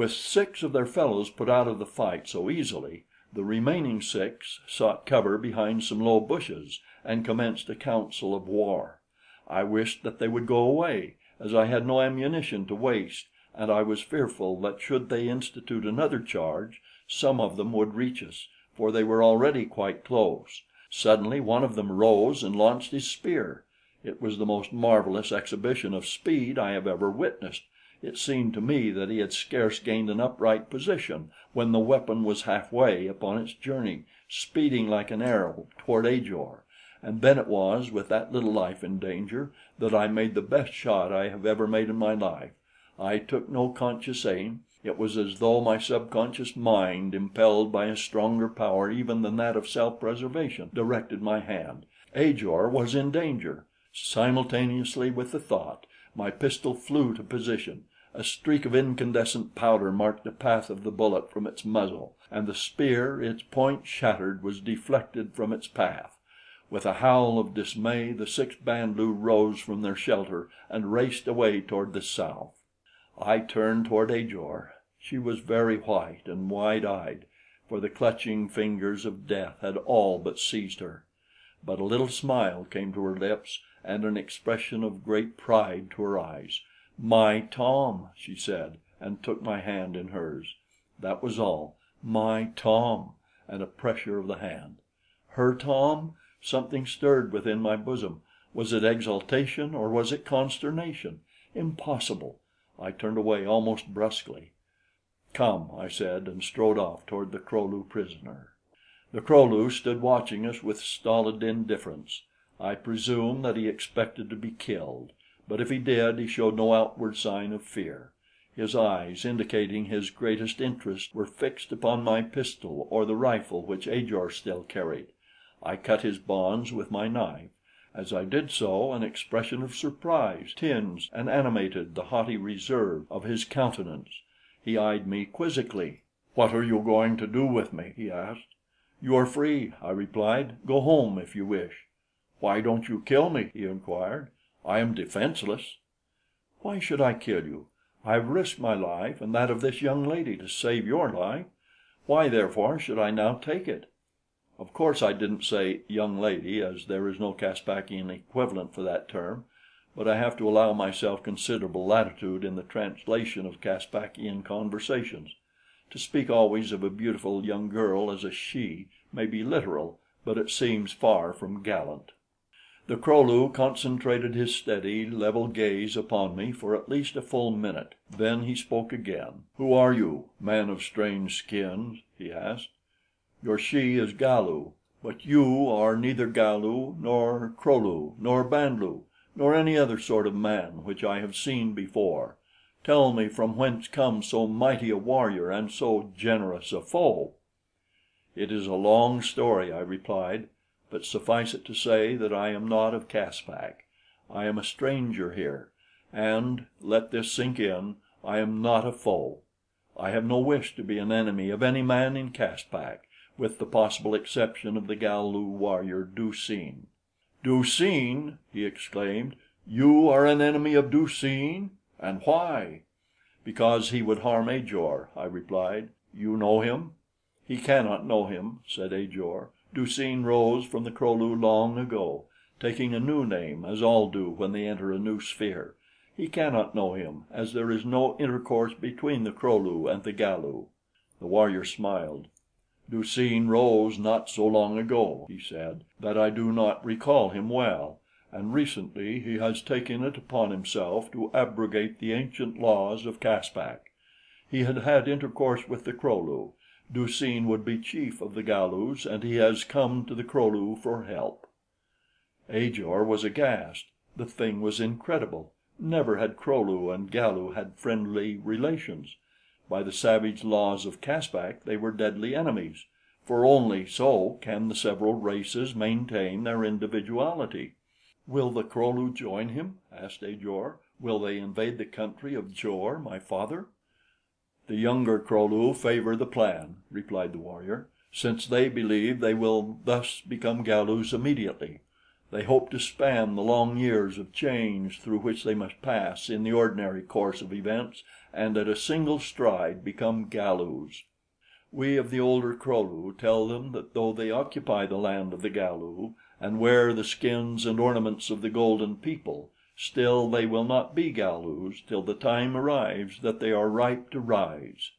With 6 of their fellows put out of the fight so easily, the remaining 6 sought cover behind some low bushes and commenced a council of war. I wished that they would go away, as I had no ammunition to waste, and I was fearful that should they institute another charge, some of them would reach us, for they were already quite close. Suddenly one of them rose and launched his spear. It was the most marvelous exhibition of speed I have ever witnessed. It seemed to me that he had scarce gained an upright position when the weapon was halfway upon its journey, speeding like an arrow toward Ajor, and then it was, with that little life in danger, that I made the best shot I have ever made in my life. I took no conscious aim. It was as though my subconscious mind, impelled by a stronger power even than that of self-preservation, directed my hand. Ajor was in danger. Simultaneously with the thought, my pistol flew to position. A streak of incandescent powder marked the path of the bullet from its muzzle, and the spear, its point shattered, was deflected from its path. With a howl of dismay, the 6 Band lu rose from their shelter and raced away toward the south. I turned toward Ajor. She was very white and wide-eyed, for the clutching fingers of death had all but seized her. But a little smile came to her lips and an expression of great pride to her eyes. "My Tom," she said, and took my hand in hers. That was all. "My Tom," and a pressure of the hand. Her Tom? Something stirred within my bosom. Was it exultation or was it consternation? Impossible! I turned away almost brusquely. "Come," I said, and strode off toward the Kro lu prisoner. The Kro lu stood watching us with stolid indifference. I presume that he expected to be killed, but if he did, he showed no outward sign of fear. His eyes, indicating his greatest interest, were fixed upon my pistol or the rifle which Ajor still carried. I cut his bonds with my knife. As I did so, an expression of surprise tinged and animated the haughty reserve of his countenance. He eyed me quizzically. "What are you going to do with me?" he asked. "You are free," I replied. "Go home if you wish." "Why don't you kill me?" he inquired. "I am defenseless." "Why should I kill you? I have risked my life and that of this young lady to save your life. Why, therefore, should I now take it?" Of course I didn't say "young lady," as there is no Caspakian equivalent for that term, but I have to allow myself considerable latitude in the translation of Caspakian conversations. To speak always of a beautiful young girl as a she may be literal, but it seems far from gallant. The Kro lu concentrated his steady, level gaze upon me for at least a full minute. Then he spoke again. "Who are you, man of strange skins?" he asked. "Your she is Galu, but you are neither Galu nor Kro lu nor Band lu nor any other sort of man which I have seen before. Tell me from whence comes so mighty a warrior and so generous a foe." "It is a long story," I replied, "but suffice it to say that I am not of Caspak. I am a stranger here, and let this sink in, I am not a foe. I have no wish to be an enemy of any man in Caspak, with the possible exception of the Galu warrior Du-seen." "Du-seen!" he exclaimed. "You are an enemy of Du-seen? And why?" "Because he would harm Ajor," I replied. "You know him?" "He cannot know him," said Ajor. "Du-seen rose from the Kro lu long ago, taking a new name, as all do when they enter a new sphere. He cannot know him, as there is no intercourse between the Kro lu and the Galu." The warrior smiled. "Du-seen rose not so long ago," he said, "that I do not recall him well, and recently he has taken it upon himself to abrogate the ancient laws of Caspak. He had had intercourse with the Kro lu. Du-seen would be chief of the Galus, and he has come to the Kro lu for help." Ajor was aghast. The thing was incredible. Never had Kro lu and Galu had friendly relations. By the savage laws of Caspak they were deadly enemies, for only so can the several races maintain their individuality. "Will the Kro lu join him?" asked Ajor. "Will they invade the country of Jor, my father?" "The younger Kro lu favor the plan," replied the warrior, "since they believe they will thus become Galus immediately. They hope to span the long years of change through which they must pass in the ordinary course of events, and at a single stride become Galus. We of the older Kro lu tell them that though they occupy the land of the Galu and wear the skins and ornaments of the golden people, still they will not be Galus till the time arrives that they are ripe to rise.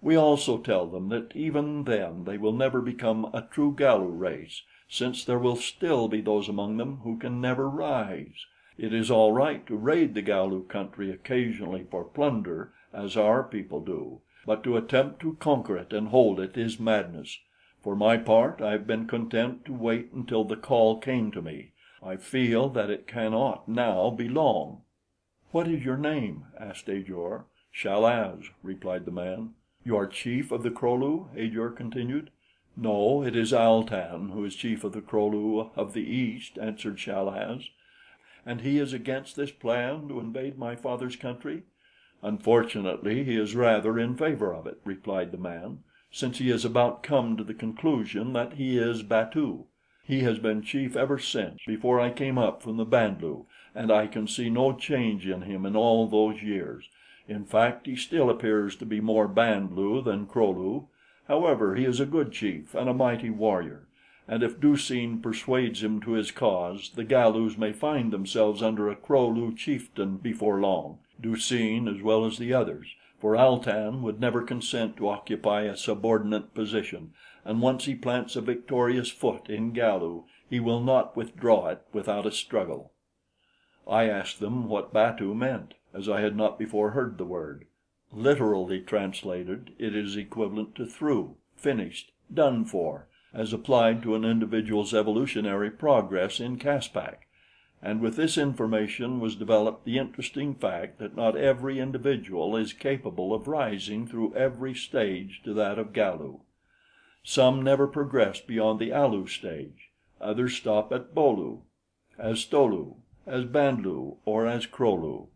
We also tell them that even then they will never become a true Galu race, since there will still be those among them who can never rise. It is all right to raid the Galu country occasionally for plunder, as our people do, but to attempt to conquer it and hold it is madness. For my part, I have been content to wait until the call came to me. I feel that it cannot now be long." "What is your name?" asked Ajor. "Chal-az," replied the man. "You are chief of the Kro lu?" Ajor continued. "No, it is Al-tan who is chief of the Kro lu of the east," answered Chal-az. "And he is against this plan to invade my father's country?" "Unfortunately, he is rather in favor of it," replied the man, "since he has about come to the conclusion that he is Batu. He has been chief ever since before I came up from the Band lu, and I can see no change in him in all those years. In fact, he still appears to be more Band lu than Kro lu. However, he is a good chief and a mighty warrior, and if Du seen persuades him to his cause, the Galus may find themselves under a Kro lu chieftain before long, Du seen as well as the others, for Al-tan would never consent to occupy a subordinate position, and once he plants a victorious foot in Galu, he will not withdraw it without a struggle." I asked them what Batu meant, as I had not before heard the word. Literally translated, it is equivalent to through, finished, done for, as applied to an individual's evolutionary progress in Caspak; and with this information was developed the interesting fact that not every individual is capable of rising through every stage to that of Galu. Some never progress beyond the Alu stage; others stop at Bo lu, as Sto lu, as Band lu, or as Kro lu.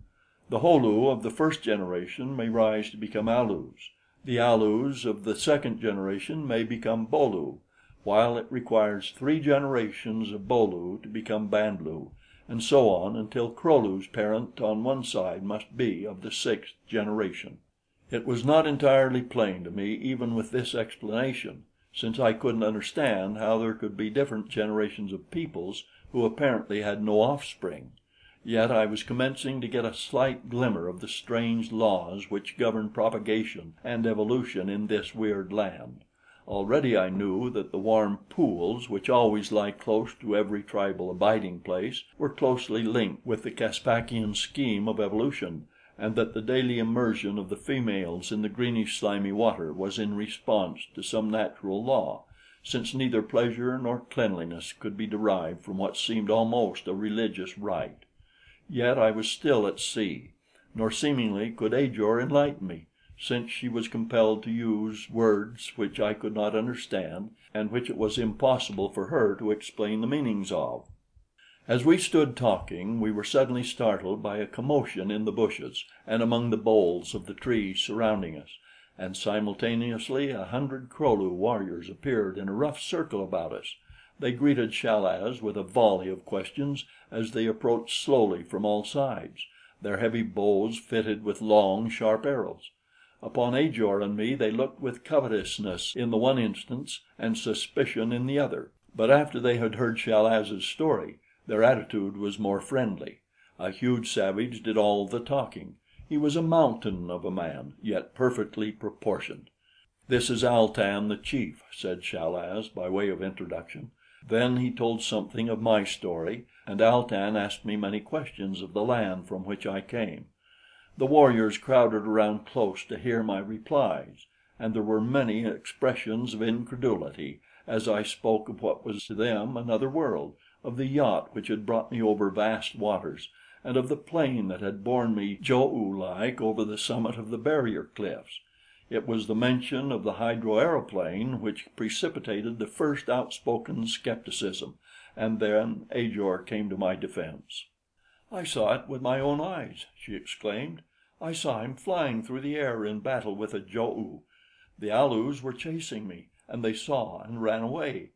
The Ho lu of the first generation may rise to become Alus; the Alus of the second generation may become Bo lu, while it requires 3 generations of Bo lu to become Band lu, and so on until Kro lu's parent on one side must be of the 6th generation. It was not entirely plain to me even with this explanation, since I couldn't understand how there could be different generations of peoples who apparently had no offspring. Yet I was commencing to get a slight glimmer of the strange laws which govern propagation and evolution in this weird land. Already I knew that the warm pools which always lie close to every tribal abiding place were closely linked with the Caspakian scheme of evolution, and that the daily immersion of the females in the greenish slimy water was in response to some natural law, since neither pleasure nor cleanliness could be derived from what seemed almost a religious rite. Yet I was still at sea, nor seemingly could Ajor enlighten me, since she was compelled to use words which I could not understand and which it was impossible for her to explain the meanings of. As we stood talking, we were suddenly startled by a commotion in the bushes and among the boles of the trees surrounding us, and simultaneously 100 Kro lu warriors appeared in a rough circle about us. They greeted Chal-az with a volley of questions as they approached slowly from all sides, their heavy bows fitted with long, sharp arrows. Upon Ajor and me they looked with covetousness in the one instance and suspicion in the other; but after they had heard Chal-az's story, their attitude was more friendly. A huge savage did all the talking. He was a mountain of a man, yet perfectly proportioned. "This is Al-tan the chief," said Chal-az by way of introduction. Then he told something of my story, and Al-tan asked me many questions of the land from which I came. The warriors crowded around close to hear my replies, and there were many expressions of incredulity as I spoke of what was to them another world, of the yacht which had brought me over vast waters, and of the plane that had borne me Jo oo like over the summit of the barrier cliffs. It was the mention of the hydroaeroplane which precipitated the first outspoken skepticism, and then Ajor came to my defense. "I saw it with my own eyes," she exclaimed. "I saw him flying through the air in battle with a Jo oo. The Alus were chasing me, and they saw and ran away."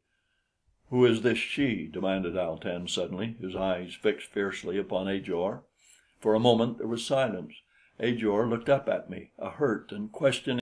"Who is this she?" demanded Al tan suddenly, his eyes fixed fiercely upon Ajor. For a moment there was silence. Ajor looked up at me, a hurt and questioning